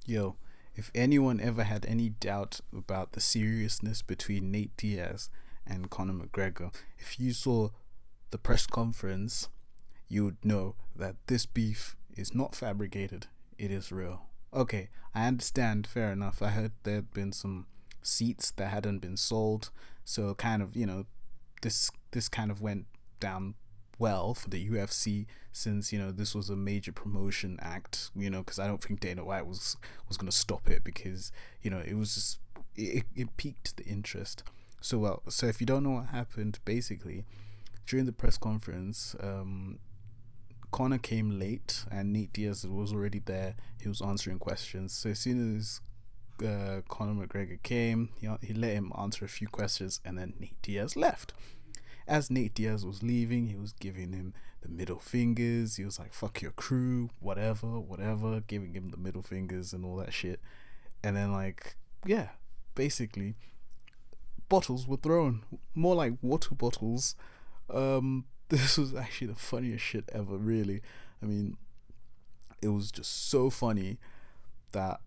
Yo, if anyone ever had any doubt about the seriousness between Nate Diaz and Conor McGregor, if you saw the press conference, you would know that this beef is not fabricated, it is real. Okay, I understand, fair enough. I heard there had been some seats that hadn't been sold, so kind of, this kind of went down well for the UFC since this was a major promotion act. Because I don't think Dana White was gonna stop it because it was just it piqued the interest. So if you don't know what happened, basically during the press conference, Connor came late and Nate Diaz was already there. He was answering questions. So as soon as Conor McGregor came, he let him answer a few questions, and then Nate Diaz left. As Nate Diaz was leaving, he was giving him the middle fingers. He was like, "Fuck your crew, whatever, whatever," giving him the middle fingers and all that shit. And then, like, yeah, basically, bottles were thrown, more like water bottles. This was actually the funniest shit ever. Really, I mean, it was just so funny that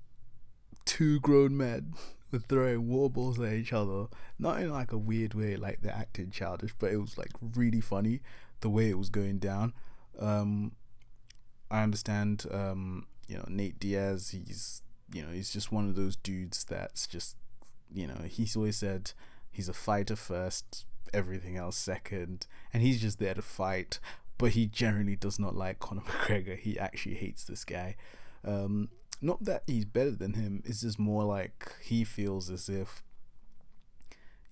two grown men were throwing water balls at each other, not in like a weird way, like they're acting childish, but it was like really funny the way it was going down. Um, I understand, Nate Diaz. He's just one of those dudes that's just, he's always said he's a fighter first, everything else second, and he's just there to fight. But he generally does not like Conor McGregor. He actually hates this guy. Um, Not that he's better than him. It's just more like he feels as if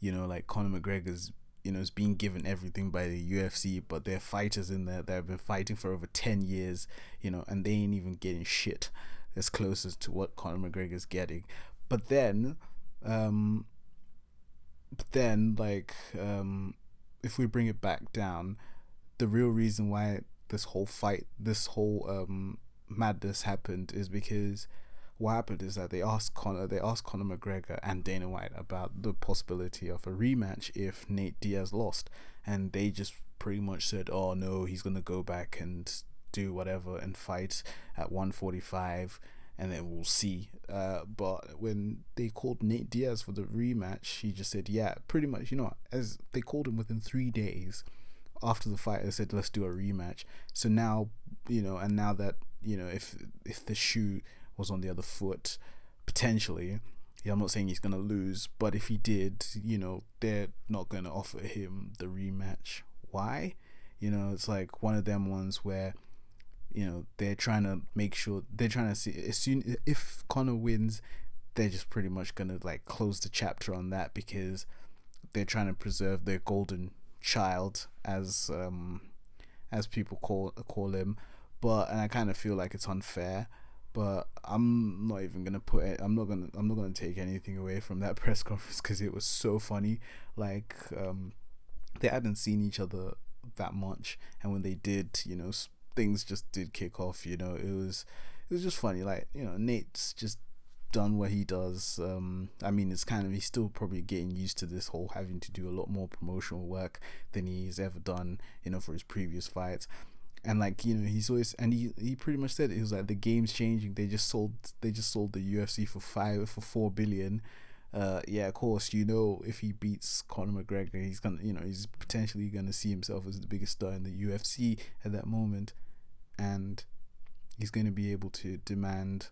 like Conor McGregor's is being given everything by the UFC, but there are fighters in there that have been fighting for over 10 years, and they ain't even getting shit as close as to what Conor McGregor's getting. But then, um, if we bring it back down, the real reason why this whole madness happened is because what happened is that they asked Conor McGregor and Dana White about the possibility of a rematch if Nate Diaz lost, and they just pretty much said, "Oh no, he's gonna go back and do whatever and fight at 145." And then we'll see. But when they called Nate Diaz for the rematch, he just said, "Yeah, pretty much." As they called him within 3 days after the fight, they said, "Let's do a rematch." So now, and now that if the shoe was on the other foot, potentially, yeah, I'm not saying he's gonna lose, but if he did, they're not gonna offer him the rematch. Why? It's like one of them ones where they're trying to make sure, they're trying to see, as soon if Connor wins, they're just pretty much gonna like close the chapter on that because they're trying to preserve their golden child, as people call him. But and I kind of feel like it's unfair, but I'm not even gonna put it. I'm not gonna take anything away from that press conference because it was so funny. Like, they hadn't seen each other that much, and when they did, things just did kick off. It was just funny. Like, Nate's just done what he does. I mean, it's kind of, he's still probably getting used to this whole having to do a lot more promotional work than he's ever done, for his previous fights. And like, he's always, and he pretty much said it was like the game's changing. They just sold the UFC for 4 billion. Yeah, of course, if he beats Conor McGregor, he's potentially gonna see himself as the biggest star in the UFC at that moment, and he's gonna be able to demand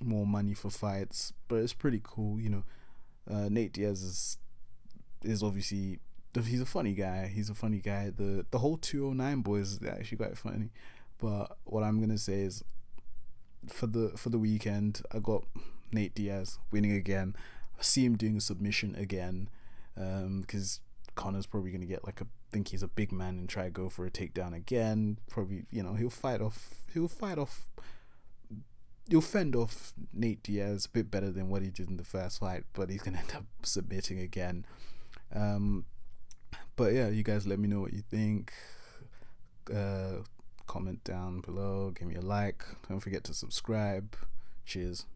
more money for fights. But it's pretty cool. Nate Diaz is obviously, he's a funny guy. He's a funny guy. The whole 209 boys is actually quite funny. But what I'm gonna say is, for the weekend, I got Nate Diaz winning again. I see him doing a submission again, because Connor's probably gonna get like think he's a big man and try to go for a takedown again. Probably, he'll fend off Nate Diaz a bit better than what he did in the first fight, but he's gonna end up submitting again. Um, but yeah, you guys let me know what you think. Uh, Comment down below, give me a like. Don't forget to subscribe. Cheers.